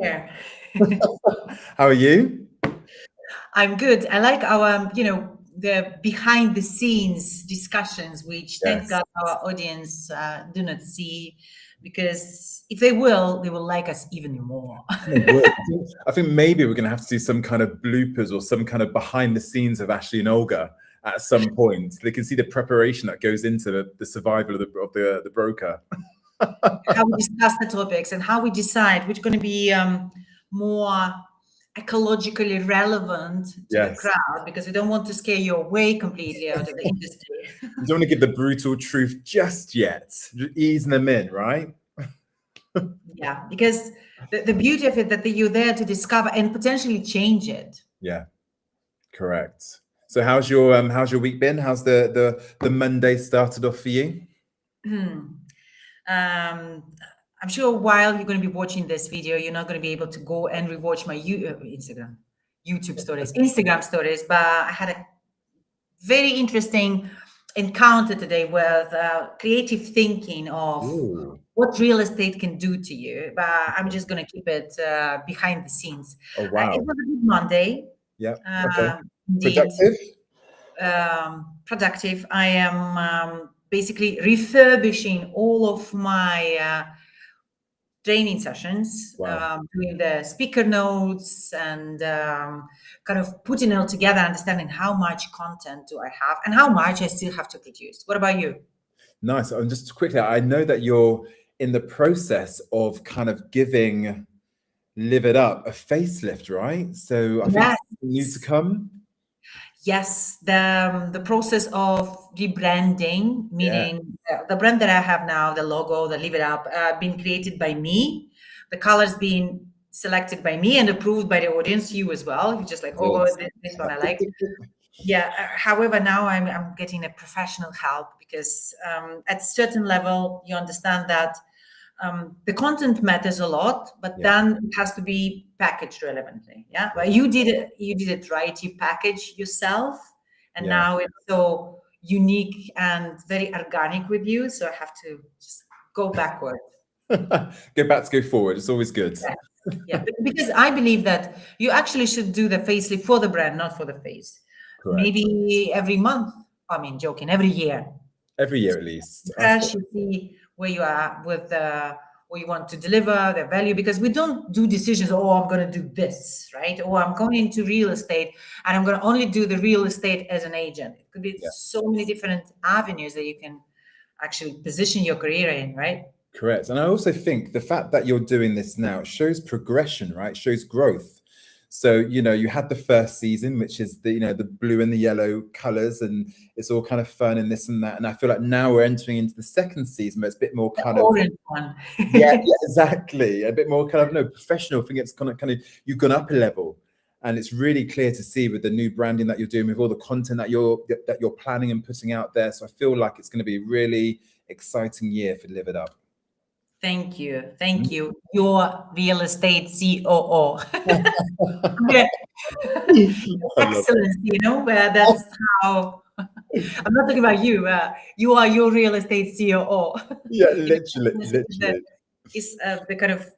here. How are you? I'm good. I like our, the behind the scenes discussions, which thank Yes. God our audience do not see, because if they will like us even more. They would. I think maybe we're going to have to do some kind of bloopers or some kind of behind the scenes of Ashley and Olga at some point. They can see the preparation that goes into the survival of the broker. How we discuss the topics and how we decide which going to be more ecologically relevant to the Yes. crowd, because we don't want to scare you away completely out of the industry. You don't want to give the brutal truth just yet. Just easing them in, right? Yeah, because the beauty of it that you're there to discover and potentially change it. Yeah, correct. So how's your week been? How's the Monday started off for you? I'm sure while you're going to be watching this video, you're not going to be able to go and rewatch my YouTube stories, Instagram stories. But I had a very interesting encounter today with creative thinking of Ooh. what real estate can do to you. But I'm just going to keep it behind the scenes. Oh wow. It was a good Monday. Yeah. Okay. Indeed. Productive? Productive. I am basically refurbishing all of my training sessions, Wow. doing the speaker notes and kind of putting it all together, understanding how much content do I have and how much I still have to produce. What about you? Nice. And just quickly, I know that you're in the process of kind of giving Live It Up a facelift, right? So I think Yes. new to come. Yes, the process of rebranding, meaning the brand that I have now, the logo, the Live It Up, been created by me, the colors being selected by me and approved by the audience, you as well. You're just like, oh, this one I like. Yeah. However, now I'm getting a professional help because at certain level, you understand that the content matters a lot, but then it has to be packaged relevantly. Yeah, but you did it right. You package yourself, and now it's so unique and very organic with you. So I have to just go backward. Go back to go forward. It's always good. Yeah, because I believe that you actually should do the facelift for the brand, not for the face. Correct. Maybe every month. I mean, joking. Every year. Every year at least. Fresh, you see where you are with what you want to deliver, the value, because we don't do decisions, oh, I'm going to do this, right? Or I'm going into real estate and I'm going to only do the real estate as an agent. It could be so many different avenues that you can actually position your career in, right? Correct. And I also think the fact that you're doing this now shows progression, right? It shows growth. So, you had the first season, which is the blue and the yellow colors, and it's all kind of fun and this and that. And I feel like now we're entering into the second season, but it's a bit more kind of orange one. yeah, exactly. A bit more kind of professional. I think it's kind of you've gone up a level, and it's really clear to see with the new branding that you're doing, with all the content that you're planning and putting out there. So I feel like it's going to be a really exciting year for Live It Up. Thank you. Thank you. Your real estate COO. Excellence, where that's how I'm not talking about you. You are your real estate COO. Yeah, literally. It's the kind of,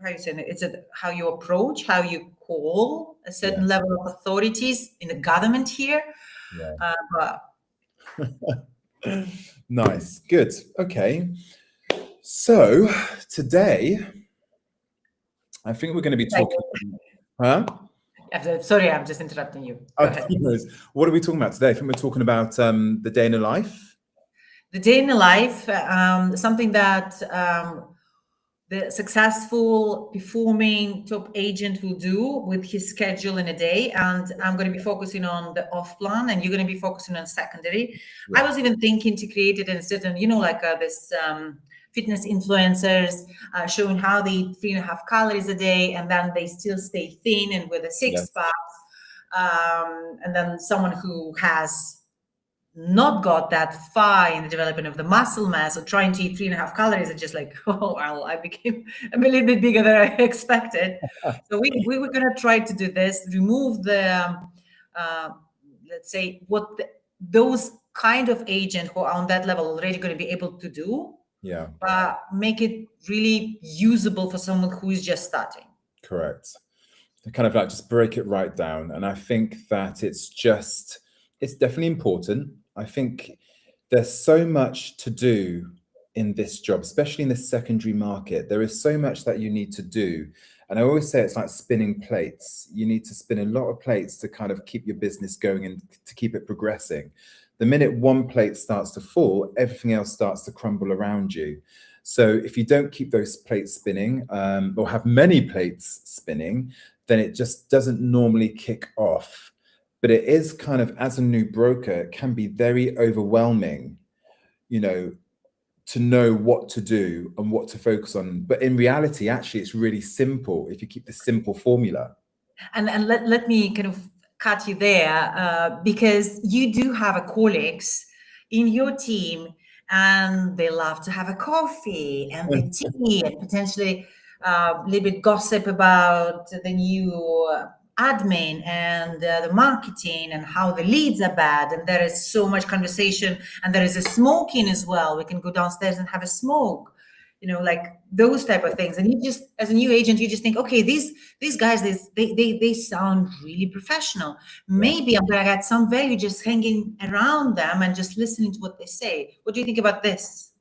how you say it, it's how you approach, how you call a certain level of authorities in the government here. Nice. Good. Okay. So today, I think we're going to be talking. Huh? Sorry, I'm just interrupting you. What are we talking about today? I think we're talking about the day in the life. The day in the life, something that the successful performing top agent will do with his schedule in a day. And I'm going to be focusing on the off plan, and you're going to be focusing on secondary. I was even thinking to create it in certain, this fitness influencers showing how they eat 3.5 calories a day, and then they still stay thin and with a six-pack. And then someone who has not got that far in the development of the muscle mass, or trying to eat 3.5 calories, and just like, oh, well, I became a little bit bigger than I expected. So we were going to try to do this, remove the, let's say, those kind of agents who are on that level already going to be able to do, but make it really usable for someone who is just starting. Correct. To kind of like just break it right down. And I think that it's definitely important. I think there's so much to do in this job, especially in the secondary market. There is so much that you need to do. And I always say it's like spinning plates. You need to spin a lot of plates to kind of keep your business going and to keep it progressing. The minute one plate starts to fall, everything else starts to crumble around you. So if you don't keep those plates spinning, or have many plates spinning, then it just doesn't normally kick off. But it is kind of, as a new broker, it can be very overwhelming, you know, to know what to do and what to focus on. But in reality, actually, it's really simple if you keep the simple formula. And let me kind of cut you there, because you do have a colleagues in your team, and they love to have a coffee and the tea, and potentially a little bit gossip about the new admin and the marketing and how the leads are bad. And there is so much conversation, and there is a smoking as well. We can go downstairs and have a smoke, like those type of things. And you just, as a new agent, you just think, okay, these guys, they sound really professional. Yeah. Maybe I'm gonna get some value just hanging around them and just listening to what they say. What do you think about this?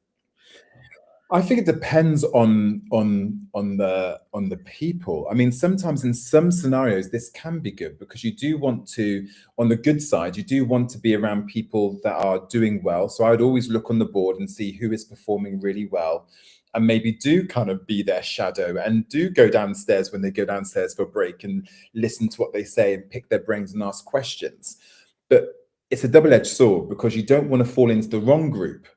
I think it depends on the people. I mean, sometimes in some scenarios this can be good, because you do want to, on the good side, you do want to be around people that are doing well. So I would always look on the board and see who is performing really well, and maybe do kind of be their shadow and do go downstairs when they go downstairs for a break and listen to what they say and pick their brains and ask questions. But it's a double-edged sword, because you don't want to fall into the wrong group,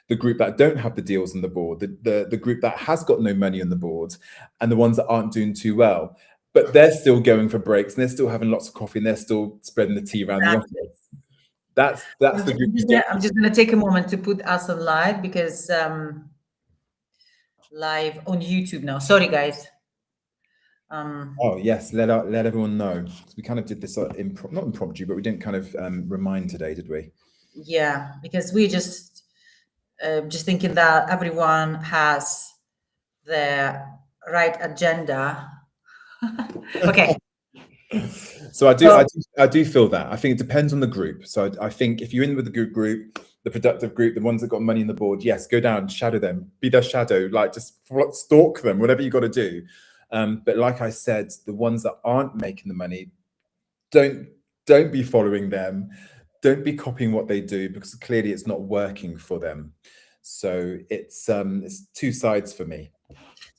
the group that don't have the deals on the board, the group that has got no money on the board, and the ones that aren't doing too well. But they're still going for breaks, and they're still having lots of coffee, and they're still spreading the tea around the Exactly. office. That's the group you don't. I'm just gonna take a moment to put us on live, because live on YouTube now. Sorry, guys. Oh yes, let everyone know. We kind of did this not impromptu, but we didn't kind of remind today, did we? Yeah, because we just thinking that everyone has the right agenda. Okay. So I do feel that. I think it depends on the group. So I think if you're in with the good group, the productive group, the ones that got money on the board, yes, go down, shadow them, be their shadow, like just stalk them, whatever you got to do. But like I said, the ones that aren't making the money, don't be following them, don't be copying what they do, because clearly it's not working for them. So it's two sides for me.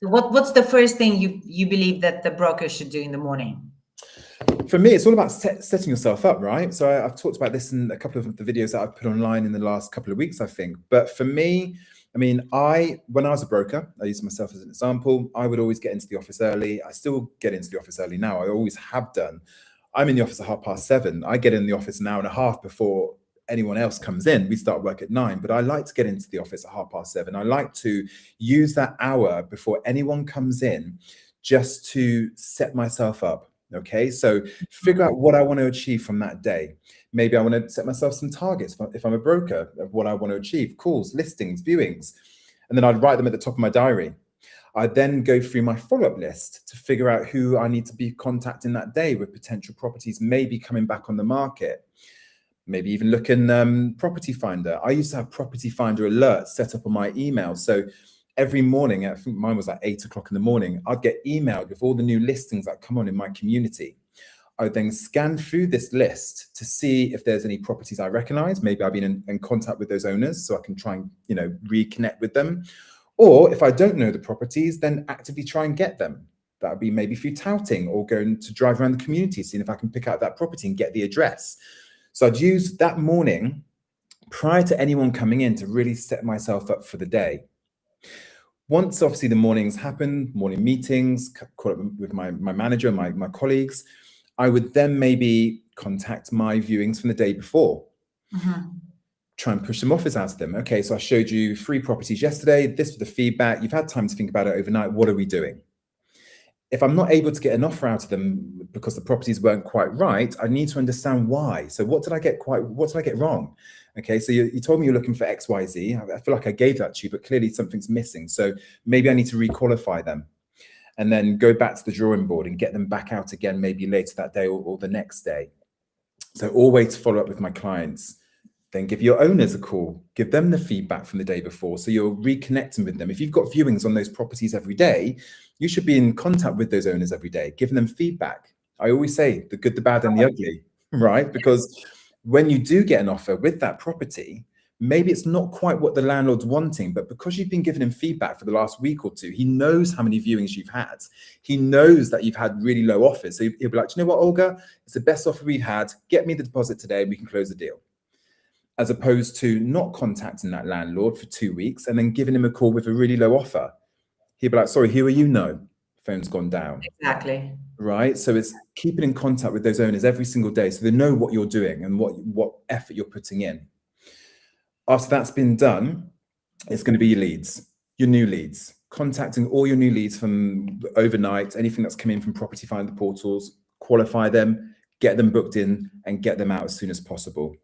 So what's the first thing you believe that the broker should do in the morning? For me, it's all about setting yourself up, right? So I've talked about this in a couple of the videos that I've put online in the last couple of weeks, I think. But for me, I mean, when I was a broker, I use myself as an example, I would always get into the office early. I still get into the office early now. I always have done. I'm in the office at 7:30. I get in the office an hour and a half before anyone else comes in. We start work at 9, but I like to get into the office at 7:30. I like to use that hour before anyone comes in just to set myself up. Okay, so figure out what I want to achieve from that day. Maybe I want to set myself some targets if I'm a broker of what I want to achieve, calls, listings, viewings, and then I'd write them at the top of my diary. I'd then go through my follow-up list to figure out who I need to be contacting that day with potential properties maybe coming back on the market. Maybe even look in Property Finder. I used to have Property Finder alerts set up on my email. So every morning, I think mine was like 8 o'clock in the morning, I'd get emailed with all the new listings that come on in my community. I would then scan through this list to see if there's any properties I recognize. Maybe I've been in contact with those owners, so I can try and, reconnect with them. Or if I don't know the properties, then actively try and get them. That would be maybe through touting or going to drive around the community, seeing if I can pick out that property and get the address. So I'd use that morning prior to anyone coming in to really set myself up for the day. Once obviously the mornings happen, morning meetings, caught up with my manager, my colleagues, I would then maybe contact my viewings from the day before. Try and push some offers out of them. Okay, so I showed you 3 properties yesterday. This was the feedback. You've had time to think about it overnight. What are we doing? If I'm not able to get an offer out of them because the properties weren't quite right, I need to understand why. So what did I get wrong? Okay, so you told me you're looking for X, Y, Z. I feel like I gave that to you, but clearly something's missing. So maybe I need to requalify them. and then go back to the drawing board and get them back out again, maybe later that day or the next day. So always follow up with my clients. Then give your owners a call, give them the feedback from the day before. So you're reconnecting with them. If you've got viewings on those properties every day, you should be in contact with those owners every day, giving them feedback. I always say the good, the bad, and the ugly, right? Because when you do get an offer with that property, maybe it's not quite what the landlord's wanting, but because you've been giving him feedback for the last week or two, he knows how many viewings you've had. He knows that you've had really low offers. So he'll be like, you know what, Olga, it's the best offer we've had. Get me the deposit today and we can close the deal. As opposed to not contacting that landlord for 2 weeks and then giving him a call with a really low offer. He'll be like, sorry, who are you? No, phone's gone down. Exactly. Right. So it's keeping in contact with those owners every single day so they know what you're doing and what effort you're putting in. After that's been done, it's going to be your leads, your new leads, contacting all your new leads from overnight, anything that's come in from property finder portals, qualify them, get them booked in and get them out as soon as possible.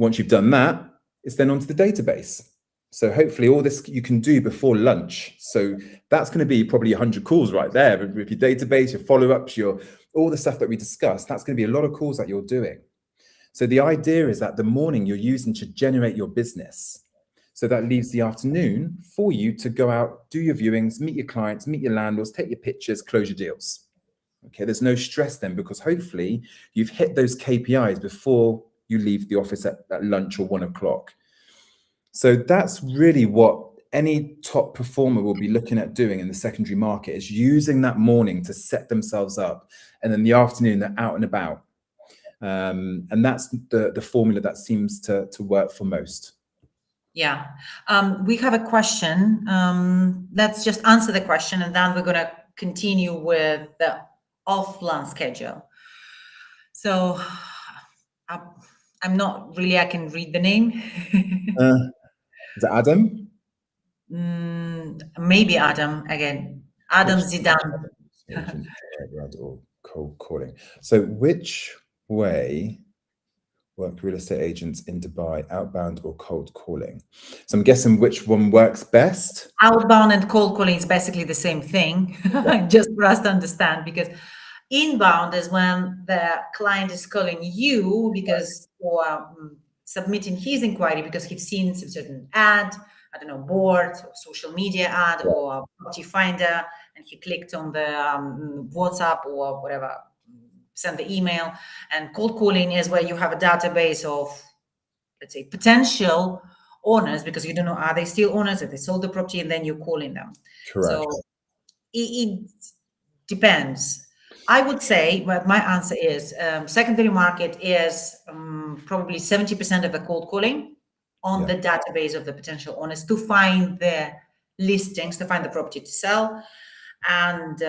Once you've done that, it's then onto the database. So hopefully all this you can do before lunch. So that's going to be probably 100 calls right there with your database, your follow-ups, all the stuff that we discussed. That's going to be a lot of calls that you're doing. So the idea is that the morning you're using to generate your business. So that leaves the afternoon for you to go out, do your viewings, meet your clients, meet your landlords, take your pictures, close your deals. Okay, there's no stress then because hopefully you've hit those KPIs before you leave the office at lunch or 1 o'clock. So that's really what any top performer will be looking at doing in the secondary market, is using that morning to set themselves up. And then the afternoon, they're out and about. And that's the formula that seems to work for most. Yeah. We have a question. Let's just answer the question and then we're going to continue with the off-plan schedule. So I'm not really, I can read the name. Is it Adam? Maybe Adam again. Adam Zidane. Or cold calling. So which way work real estate agents in Dubai, outbound or cold calling? So I'm guessing which one works best? Outbound and cold calling is basically the same thing, just for us to understand, because inbound is when the client is calling you because for submitting his inquiry because he's seen some certain ad, I don't know, board or social media ad or property finder, and he clicked on the WhatsApp or whatever, send the email. And cold calling is where you have a database of, let's say, potential owners, because you don't know, are they still owners, if they sold the property, and then you're calling them. Correct. So it depends. I would say, but my answer is secondary market is probably 70% of the cold calling on the database of the potential owners to find the listings, to find the property to sell. And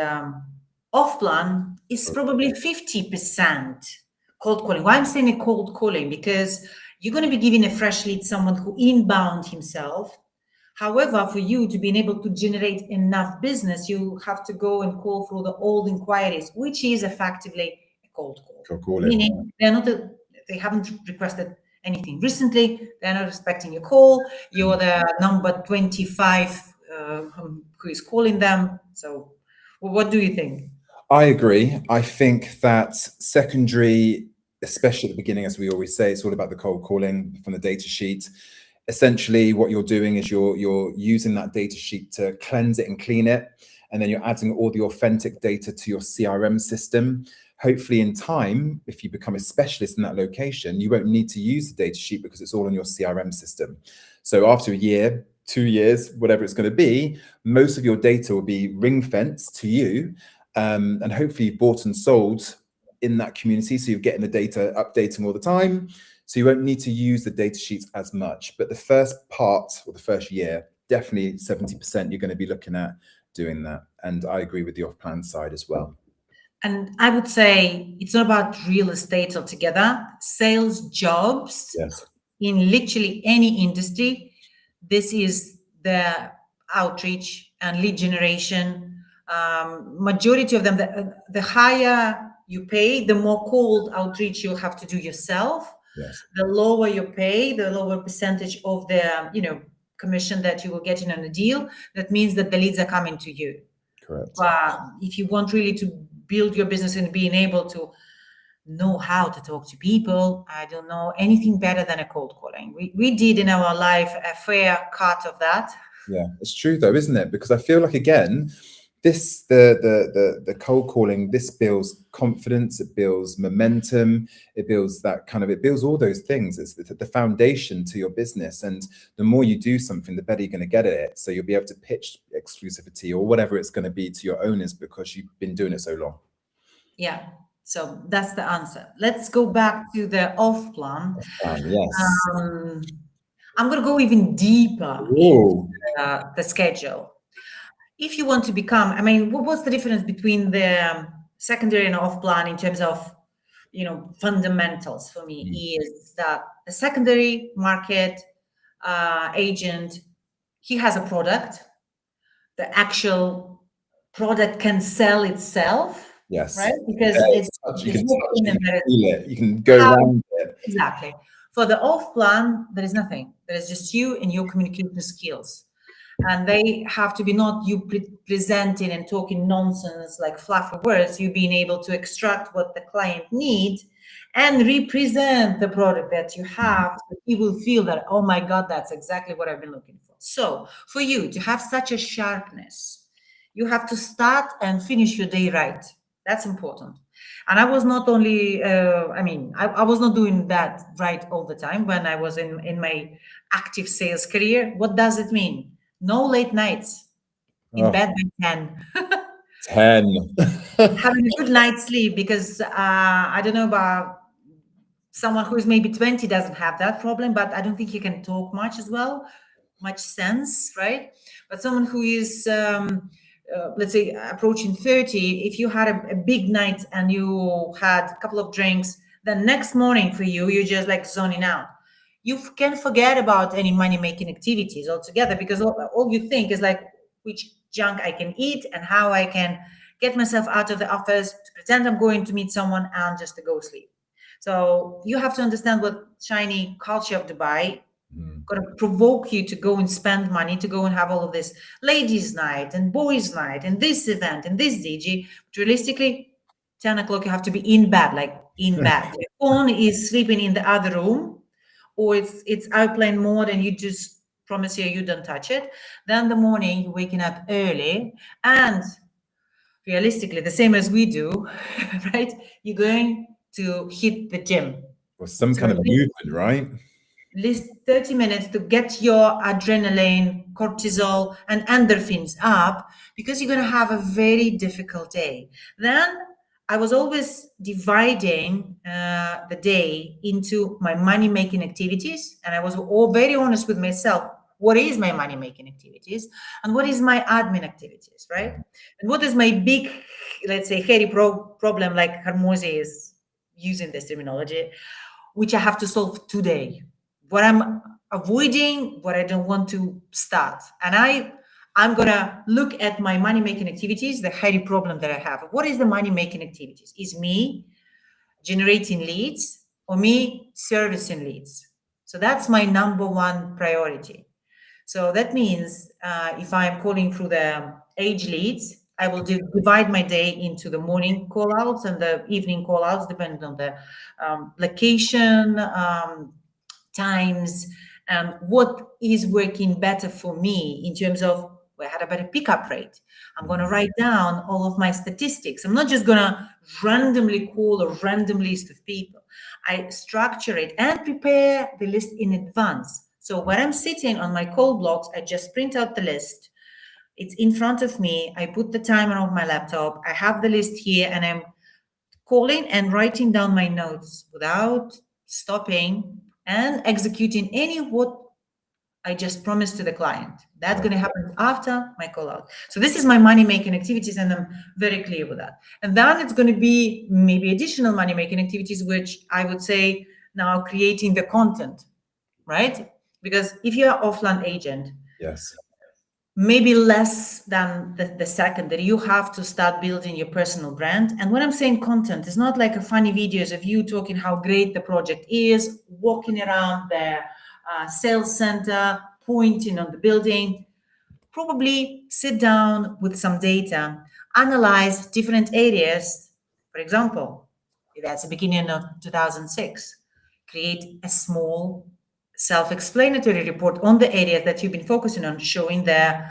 off-plan is probably 50% cold calling. Why I'm saying a cold calling? Because you're going to be giving a fresh lead, someone who inbound himself. However, for you to be able to generate enough business, you have to go and call through the old inquiries, which is effectively a cold call. Cold calling. Meaning they haven't requested anything recently. They're not expecting your call. You're the number 25 who is calling them. So what do you think? I agree. I think that secondary, especially at the beginning, as we always say, it's all about the cold calling from the data sheet. Essentially, what you're doing is you're using that data sheet to cleanse it and clean it. And then you're adding all the authentic data to your CRM system. Hopefully in time, if you become a specialist in that location, you won't need to use the data sheet because it's all on your CRM system. So after a year, 2 years, whatever it's going to be, most of your data will be ring fenced to you. And hopefully you've bought and sold in that community. So you're getting the data updating all the time. So you won't need to use the data sheets as much. But the first part or the first year, definitely 70% you're going to be looking at doing that. And I agree with the off-plan side as well. And I would say it's not about real estate altogether. Sales jobs in literally any industry, this is the outreach and lead generation. Majority of them, the higher you pay, the more cold outreach you'll have to do yourself. Yes. The lower you pay, the lower percentage of the commission that you will get in on a deal. That means that the leads are coming to you. Correct. But if you want really to build your business and being able to know how to talk to people, I don't know anything better than a cold calling. We did in our life a fair cut of that. Yeah, it's true though, isn't it? Because I feel like, again, the cold calling, this builds confidence, it builds momentum, it builds that kind of, it builds all those things. It's the foundation to your business, and the more you do something, the better you're going to get at it. So you'll be able to pitch exclusivity or whatever it's going to be to your owners because you've been doing it so long. Yeah, so that's the answer. Let's go back to the off plan. Yes. I'm going to go even deeper into Ooh. the schedule. If you want to become, I mean, what's the difference between the secondary and off plan in terms of, fundamentals for me is that the secondary market agent, he has a product. The actual product can sell itself, Yes. right? Because Yeah, it's you can touch it, you can there is feel it, you can go how around it. exactly. For the off plan, there is nothing. There is just you and your communication skills. And they have to be not you presenting and talking nonsense like fluffy words, you being able to extract what the client needs and represent the product that you have. So he will feel that, oh my God, that's exactly what I've been looking for. So for you to have such a sharpness, you have to start and finish your day right. That's important. And I was not only, I was not doing that right all the time when I was in my active sales career. What does it mean? No late nights, in Oh, bed by 10. 10. Having a good night's sleep because I don't know about someone who is maybe 20 doesn't have that problem, but I don't think he can talk much as well, much sense, right? But someone who is, let's say, approaching 30, if you had a big night and you had a couple of drinks, then next morning for you, you're just like zoning out. You can forget about any money making activities altogether because all you think is like which junk I can eat and how I can get myself out of the office to pretend I'm going to meet someone and just to go sleep. So you have to understand what shiny culture of Dubai going to provoke you to go and spend money to go and have all of this ladies' night and boys' night and this event and this DJ. But realistically, 10 o'clock you have to be in bed, like in bed. Your phone is sleeping in the other room, or it's airplane mode and you just promise you don't touch it. Then the morning you're waking up early and realistically the same as we do, right? You're going to hit the gym. Or some So kind at of movement, right? least 30 minutes to get your adrenaline, cortisol, and endorphins up because you're going to have a very difficult day. Then I was always dividing the day into my money making activities. And I was all very honest with myself. What is my money making activities and what is my admin activities, right? And what is my big, let's say, hairy problem, like Harmozy is using this terminology, which I have to solve today, what I'm avoiding, what I don't want to start. And I'm gonna look at my money-making activities, the heady problem that I have. What is the money-making activities? Is me generating leads or me servicing leads? So that's my number one priority. So that means if I'm calling through the age leads, I will divide my day into the morning call outs and the evening call outs, depending on the location, times, and what is working better for me in terms of I had a better pickup rate. I'm going to write down all of my statistics. I'm not just going to randomly call a random list of people. I structure it and prepare the list in advance. So when I'm sitting on my call blocks, I just print out the list. It's in front of me. I put the timer on my laptop. I have the list here and I'm calling and writing down my notes without stopping and executing any of what I just promised to the client. That's going to happen after my call out. So this is my money making activities, and I'm very clear with that. And then it's going to be maybe additional money making activities, which I would say now creating the content, right? Because if you're an offline agent, Yes. maybe less than the secondary, you have to start building your personal brand. And when I'm saying content, it's not like a funny videos of you talking how great the project is, walking around the sales center, pointing on the building. probably sit down with some data, analyze different areas. For example, if that's the beginning of 2006, create a small self-explanatory report on the areas that you've been focusing on, showing the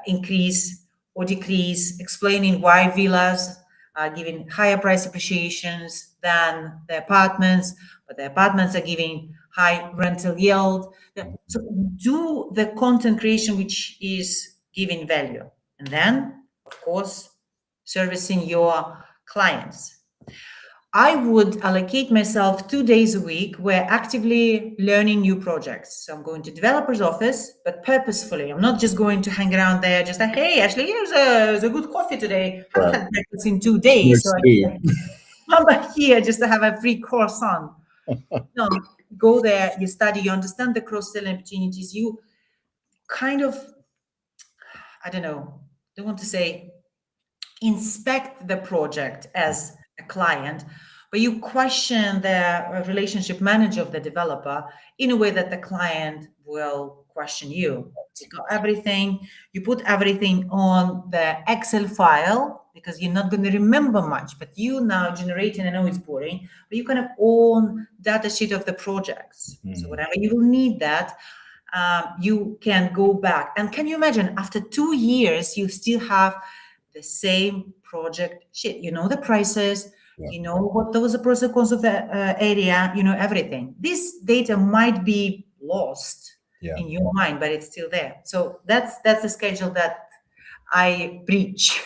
increase or decrease, explaining why villas are giving higher price appreciations than the apartments, but the apartments are giving high rental yield. So do the content creation which is giving value. And then, of course, servicing your clients. I would allocate myself 2 days a week where actively learning new projects. So I'm going to developer's office, but purposefully. I'm not just going to hang around there, just like, hey, Ashley, here's a good coffee today. I haven't Right. had breakfast in 2 days, so I'm back here just to have a free croissant. No, go there, you study, you understand the cross-selling opportunities. You kind of, I don't want to say inspect the project as a client, but you question the relationship manager of the developer in a way that the client will question you. You got everything, you put everything on the Excel file because you're not going to remember much, but you now generating, I know it's boring, but you kind of own data sheet of the projects. So whenever you will need that, you can go back. And can you imagine after 2 years, you still have the same project sheet? You know the prices, you know what those are pros and cons of the area, you know everything. This data might be lost in your mind, but it's still there. So that's the schedule that I preach.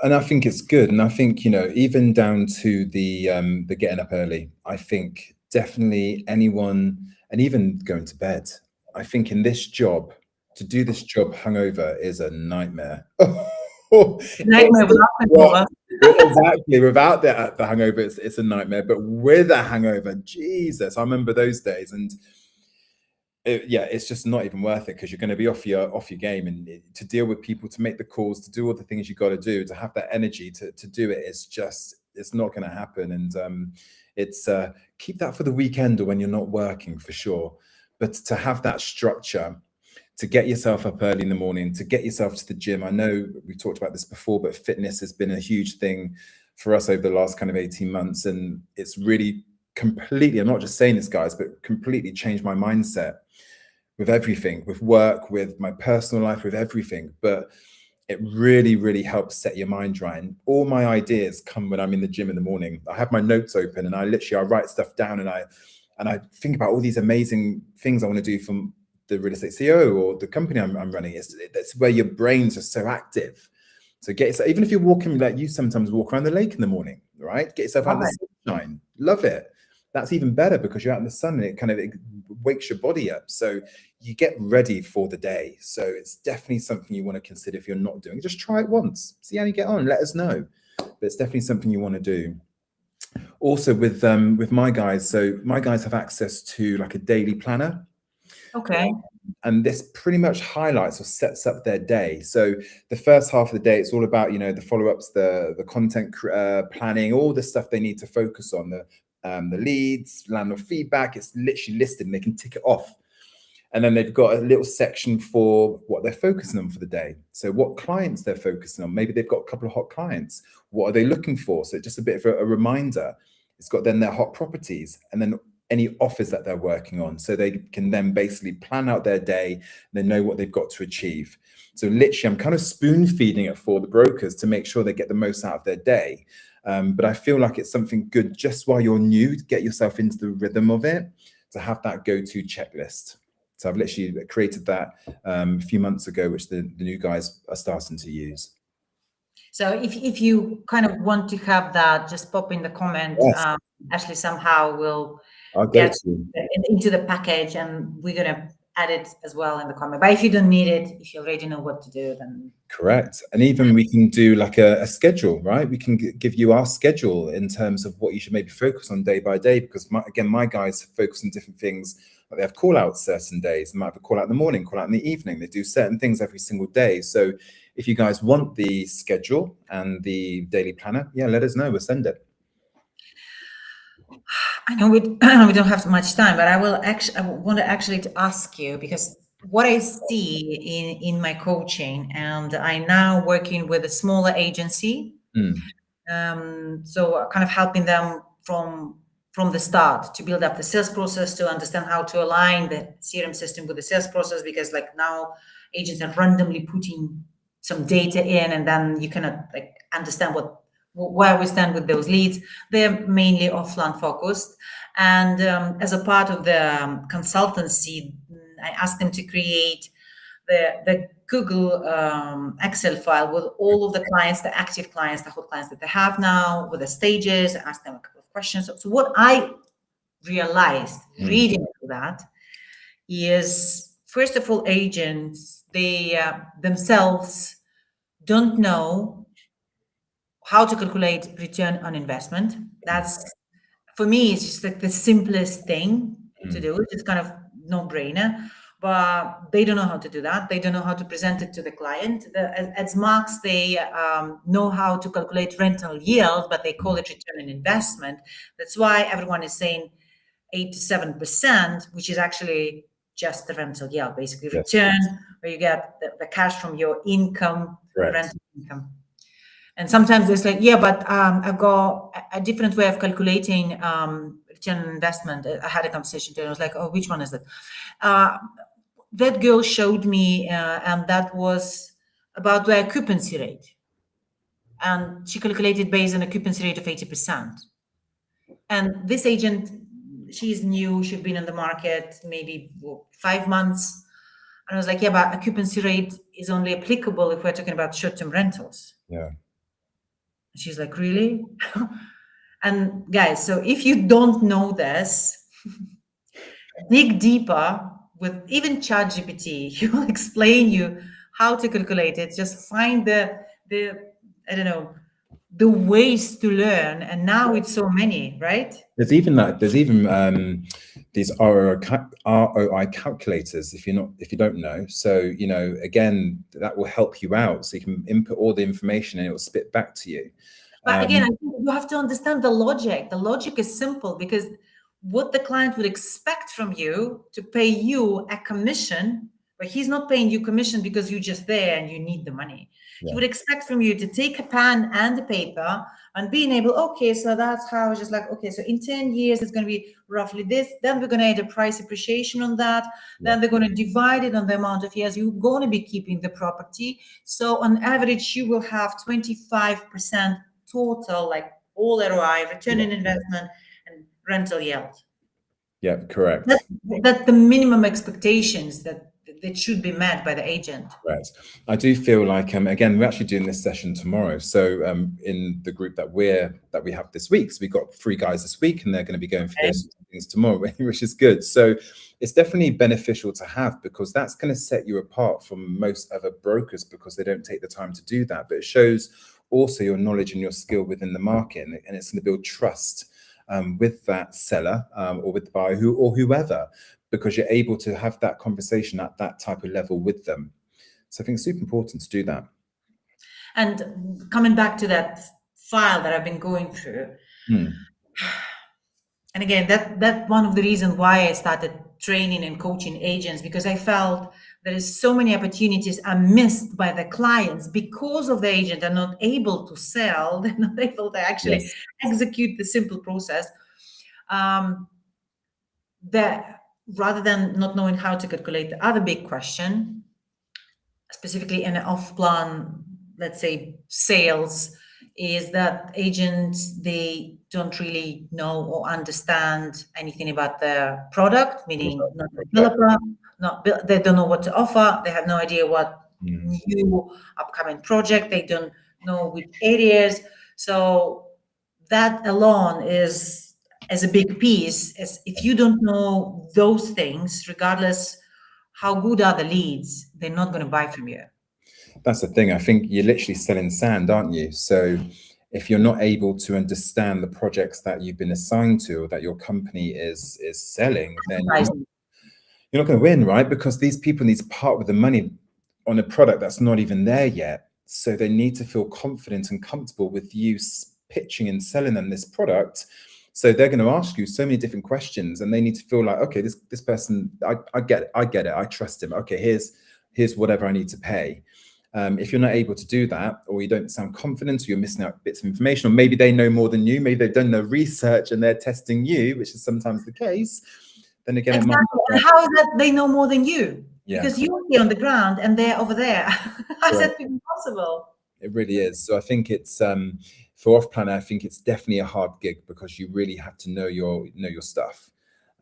And I think it's good. And I think, you know, even down to the getting up early, I think definitely anyone, and even going to bed, I think in this job, to do this job hungover is a nightmare. Nightmare without hangover. Exactly. Without the hangover, it's a nightmare. But with a hangover, Jesus, I remember those days. And it's just not even worth it because you're going to be off your game, and to deal with people, to make the calls, to do all the things you got to do, to have that energy to do it, it's not going to happen. And it's keep that for the weekend or when you're not working for sure, but to have that structure, to get yourself up early in the morning, to get yourself to the gym. I know we talked about this before, but fitness has been a huge thing for us over the last kind of 18 months, and it's really completely, I'm not just saying this, guys, but completely changed my mindset with everything, with work, with my personal life, with everything. But it really, really helps set your mind right. And all my ideas come when I'm in the gym in the morning. I have my notes open and I write stuff down, and I think about all these amazing things I want to do from the real estate CEO or the company I'm running. That's where your brains are so active. So get yourself, even if you're walking, like you sometimes walk around the lake in the morning, right? Get yourself out in the sunshine. Love it. That's even better because you're out in the sun and it wakes your body up. So you get ready for the day. So it's definitely something you want to consider if you're not doing. Just try it once. See how you get on. Let us know. But it's definitely something you want to do. Also with my guys, so my guys have access to like a daily planner. Okay. And this pretty much highlights or sets up their day. So the first half of the day, it's all about, you know, the follow-ups, the content planning, all the stuff they need to focus on, the leads, landlord feedback. It's literally listed and they can tick it off. And then they've got a little section for what they're focusing on for the day. So what clients they're focusing on. Maybe they've got a couple of hot clients. What are they looking for? So just a bit of a reminder. It's got then their hot properties and then any offers that they're working on. So they can then basically plan out their day. They know what they've got to achieve. So literally, I'm kind of spoon feeding it for the brokers to make sure they get the most out of their day. But I feel like it's something good just while you're new to get yourself into the rhythm of it, to have that go-to checklist. So I've literally created that a few months ago, which the new guys are starting to use. So if you kind of want to have that, just pop in the comment. Yes. Ashley somehow will I'll get it into the package, and we're going to add it as well in the comment. But if you don't need it, if you already know what to do, then correct. And even we can do like a schedule, right? We can give you our schedule in terms of what you should maybe focus on day by day, because my guys focus on different things. Like they have call outs certain days. They might have a call out in the morning, call out in the evening. They do certain things every single day. So if you guys want the schedule and the daily planner, let us know. We'll send it. I know we don't have much time, but I want to actually to ask you, because what I see in my coaching, and I now working with a smaller agency. Mm. So kind of helping them from the start to build up the sales process, to understand how to align the CRM system with the sales process, because like now agents are randomly putting some data in, and then you cannot like understand where we stand with those leads. They're mainly offline focused, and as a part of the consultancy, I asked them to create the Google Excel file with all of the clients, the active clients, the hot clients that they have now, with the stages. I asked them a couple of questions. So what I realized reading that is, first of all, agents, they themselves don't know how to calculate return on investment. That's, for me, it's just like the simplest thing to do. It's kind of no-brainer, but they don't know how to do that. They don't know how to present it to the client. As Marks, they know how to calculate rental yield, but they call it return on investment. That's why everyone is saying 8 to 7%, which is actually just the rental yield, basically Yes. return, where you get the cash from your income, Right. rental income. And sometimes it's like, yeah, but I've got a different way of calculating return on investment. I had a conversation today. I was like, oh, which one is it? That girl showed me, and that was about the occupancy rate. And she calculated based on occupancy rate of 80%. And this agent, she's new. She's been on the market maybe 5 months. And I was like, yeah, but occupancy rate is only applicable if we're talking about short-term rentals. Yeah. She's like, really? And guys, so if you don't know this, dig deeper with even ChatGPT. He will explain you how to calculate it. Just find the I don't know, the ways to learn. And now it's so many, right? There's even these ROI calculators if you don't know. So again, that will help you out. So you can input all the information and it will spit back to you. But again, I think you have to understand the logic. The logic is simple, because what the client would expect from you to pay you a commission, but he's not paying you commission because you're just there and you need the money. He would expect from you to take a pen and a paper and being able, okay, so that's how, just like, okay, so in 10 years, it's going to be roughly this. Then we're going to add a price appreciation on that. Then they're going to divide it on the amount of years you're going to be keeping the property. So on average, you will have 25% total, like all ROI, return on investment, and rental yield. Yeah, correct. That's the minimum expectations that should be met by the agent. Right. I do feel like again, we're actually doing this session tomorrow. So in the group that we have this week, so we've got 3 guys this week, and they're going to be going for those things tomorrow, which is good. So it's definitely beneficial to have, because that's going to set you apart from most other brokers, because they don't take the time to do that. But it shows also your knowledge and your skill within the market, and it's going to build trust with that seller or with the buyer or whoever, because you're able to have that conversation at that type of level with them. So I think it's super important to do that. And coming back to that file that I've been going through, and again, that one of the reasons why I started training and coaching agents, because I felt there is so many opportunities are missed by the clients because of the agent are not able to sell, they're not able to actually execute the simple process. That rather than not knowing how to calculate, the other big question, specifically in an off-plan, let's say, sales, is that agents, they don't really know or understand anything about the product, meaning not a developer, they don't know what to offer, they have no idea what new upcoming project, they don't know which areas. So that alone is as a big piece, as if you don't know those things, regardless how good are the leads, they're not going to buy from you. That's the thing. I think you're literally selling sand, aren't you? So if you're not able to understand the projects that you've been assigned to, or that your company is selling, then you're not going to win, right? Because these people need to part with the money on a product that's not even there yet. So they need to feel confident and comfortable with you pitching and selling them this product, So they're going to ask you so many different questions, and they need to feel like, okay, this person, I get it, I trust him. Okay, here's whatever I need to pay. If you're not able to do that, or you don't sound confident, or you're missing out bits of information, or maybe they know more than you, maybe they've done their research and they're testing you, which is sometimes the case, then again, it might Exactly. be And how is that they know more than you? Yeah. Because you're here on the ground and they're over there. How is Right. that even possible? It really is. So I think it's for off planner, I think it's definitely a hard gig, because you really have to know your stuff,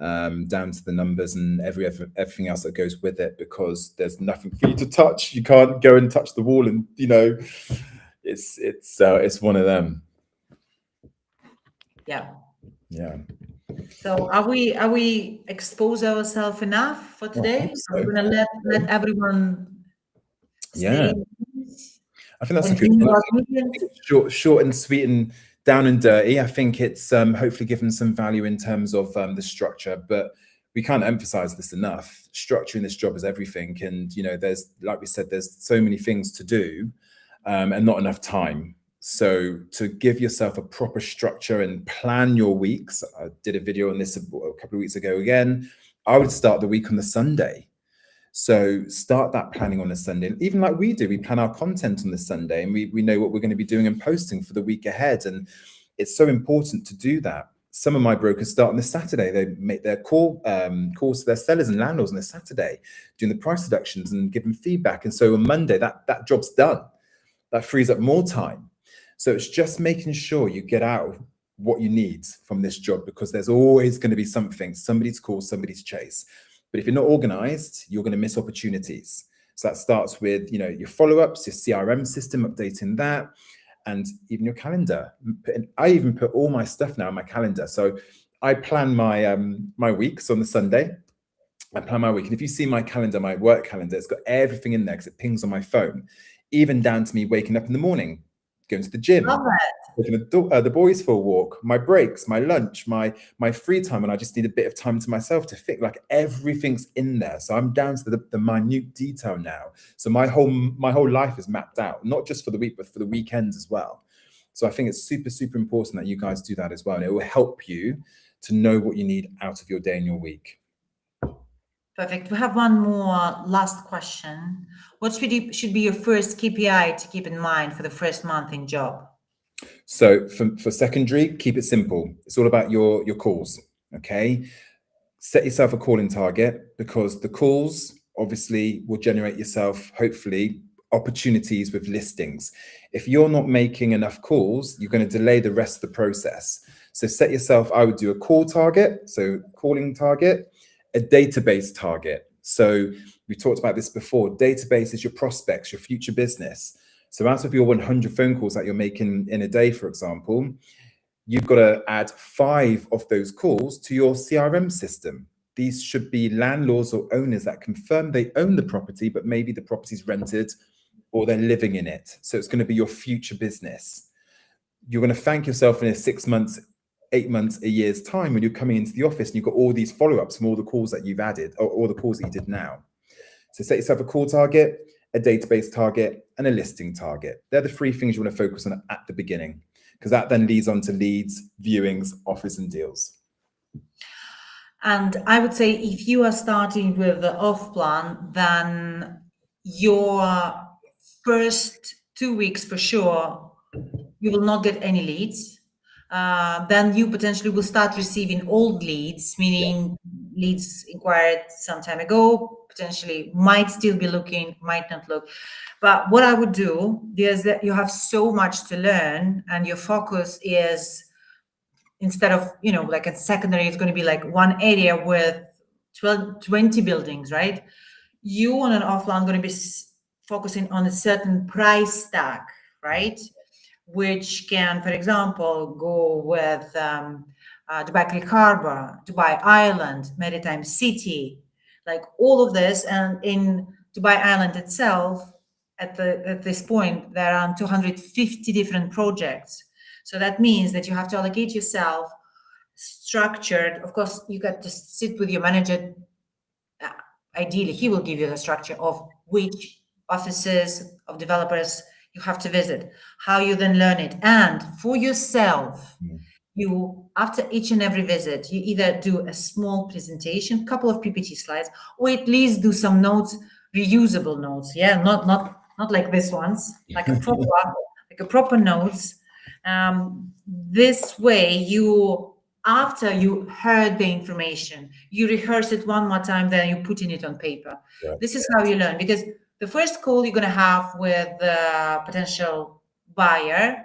down to the numbers and everything else that goes with it, because there's nothing for you to touch. You can't go and touch the wall, and it's one of them. Yeah. Yeah. So are we expose ourselves enough for today? so. Are we gonna let everyone Yeah. stay? I think that's a good Continue one. our meetings? Short and sweet and down and dirty. I think it's hopefully given some value in terms of the structure, but we can't emphasize this enough. Structure in this job is everything. And, there's, like we said, there's so many things to do, and not enough time. So to give yourself a proper structure and plan your weeks, I did a video on this a couple of weeks ago again. I would start the week on the Sunday. So start that planning on a Sunday. And even like we do, we plan our content on the Sunday, and we know what we're going to be doing and posting for the week ahead. And it's so important to do that. Some of my brokers start on the Saturday. They make their calls to their sellers and landlords on the Saturday, doing the price reductions and giving feedback. And so on Monday, that job's done. That frees up more time. So it's just making sure you get out what you need from this job, because there's always going to be something, somebody to call, somebody to chase. But if you're not organized, you're going to miss opportunities. So that starts with, your follow-ups, your CRM system, updating that, and even your calendar. I even put all my stuff now in my calendar. So I plan my my weeks on the Sunday. I plan my week. And if you see my calendar, my work calendar, it's got everything in there because it pings on my phone, even down to me waking up in the morning, going to the gym, Love that. taking the boys for a walk, my breaks, my lunch, my free time, and I just need a bit of time to myself to think. Like, everything's in there. So I'm down to the minute detail now. So my whole life is mapped out, not just for the week, but for the weekends as well. So I think it's super, super important that you guys do that as well. And it will help you to know what you need out of your day and your week. Perfect. We have one more last question. What should be your first KPI to keep in mind for the first month in job? So for secondary, keep it simple. It's all about your calls, okay? Set yourself a calling target, because the calls obviously will generate yourself, hopefully, opportunities with listings. If you're not making enough calls, you're going to delay the rest of the process. So set yourself, I would do a call target, so calling target, a database target. So we talked about this before. Database is your prospects, your future business. So out of your 100 phone calls that you're making in a day, for example, you've got to add 5 of those calls to your CRM system. These should be landlords or owners that confirm they own the property, but maybe the property's rented or they're living in it. So it's going to be your future business. You're going to thank yourself in 6 months, 8 months, a year's time, when you're coming into the office and you've got all these follow-ups from all the calls that you've added, or all the calls that you did now. So set yourself a call target, a database target, and a listing target. They're the 3 things you want to focus on at the beginning, because that then leads on to leads, viewings, offers, and deals. And I would say, if you are starting with the off plan, then your first 2 weeks for sure, you will not get any leads. Then you potentially will start receiving old leads, meaning leads inquired some time ago, potentially might still be looking, might not look. But what I would do is that you have so much to learn, and your focus is, instead of, like a secondary, it's going to be like one area with 20 buildings, right? You on an offline going to be focusing on a certain price tag, right? Which can, for example, go with Dubai Creek Harbor, Dubai Island, Maritime City, like all of this. And in Dubai Island itself, at this point, there are 250 different projects. So that means that you have to allocate yourself structured. Of course, you got to sit with your manager. Ideally, he will give you the structure of which offices of developers you have to visit, how you then learn it. And for yourself, you, after each and every visit, you either do a small presentation, couple of PPT slides, or at least do some notes, reusable notes. Yeah, not like this ones, like a proper notes. This way, you, after you heard the information, you rehearse it one more time, then you put in it on paper. Yeah. This is how you learn, because the first call you're going to have with the potential buyer,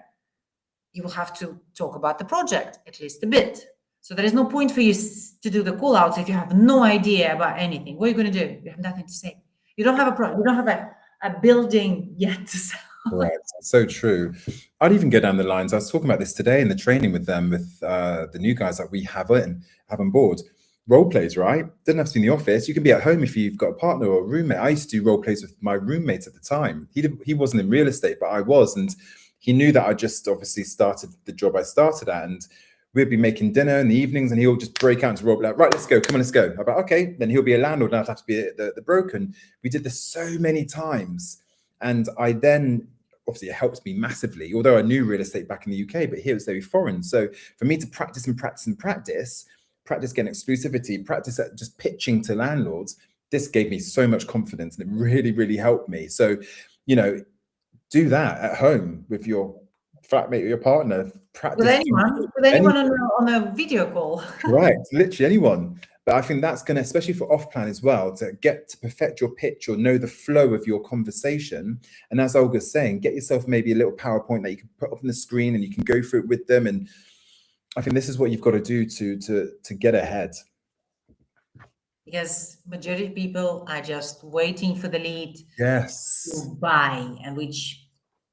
you will have to talk about the project at least a bit. So there is no point for you to do the call outs if you have no idea about anything. What are you going to do? You have nothing to say. You don't have a you don't have a building yet to sell. Right. So true. I'd even go down the lines. I was talking about this today in the training with them, with the new guys that we have on board. Role plays, right? Doesn't have to be in the office. You can be at home if you've got a partner or a roommate. I used to do role plays with my roommate at the time. He wasn't in real estate, but I was, and he knew that I just obviously started the job I started at, and we'd be making dinner in the evenings, and he'll just break out into role play, like, right, let's go, come on, let's go. I'm like, okay. Then he'll be a landlord, and I'd have to be the broker. And we did this so many times, and I then, obviously it helped me massively, although I knew real estate back in the UK, but here it's very foreign. So for me to practice getting exclusivity, practice at just pitching to landlords, this gave me so much confidence, and it really, really helped me. So, you know, do that at home with your flatmate or your partner. Practice with anyone on a video call. Right, literally anyone. But I think that's going to, especially for off plan as well, to get to perfect your pitch or know the flow of your conversation. And as Olga's saying, get yourself maybe a little PowerPoint that you can put up on the screen and you can go through it with them. And I think this is what you've got to do to get ahead. Because majority of people are just waiting for the lead to buy, and which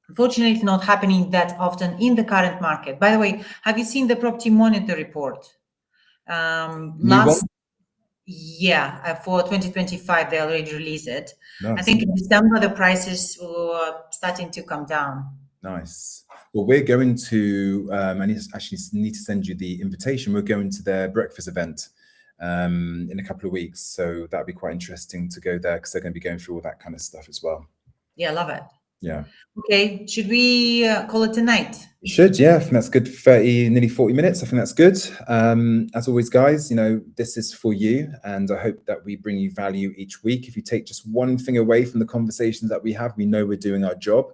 unfortunately is not happening that often in the current market. By the way, have you seen the Property Monitor report? For 2025, they already released it. Nice. I think in December, the prices were starting to come down. Nice. Well, we're going to, I actually need to send you the invitation. We're going to their breakfast event in a couple of weeks. So that'd be quite interesting to go there, because they're going to be going through all that kind of stuff as well. Yeah, I love it. Yeah. Okay. Should we call it tonight? We should, yeah. I think that's good. Nearly 40 minutes. I think that's good. As always, guys, you know, this is for you, and I hope that we bring you value each week. If you take just one thing away from the conversations that we have, we know we're doing our job.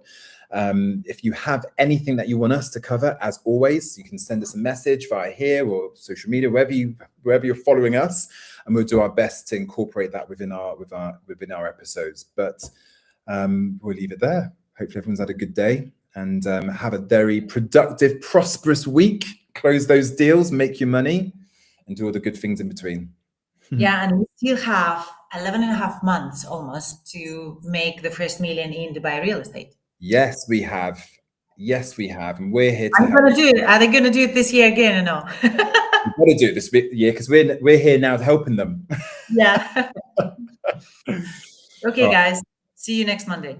If you have anything that you want us to cover, as always, you can send us a message via here or social media, wherever you're following us, and we'll do our best to incorporate that within our episodes. But we'll leave it there. Hopefully everyone's had a good day, and have a very productive, prosperous week. Close those deals, make your money, and do all the good things in between. Yeah, and we still have 11 and a half months almost to make the first million in Dubai real estate. Yes, we have. And we're here to help. Gonna do it. Are they going to do it this year again or no? We've got to do it this year, because we're here now helping them. Yeah. Okay, guys. See you next Monday.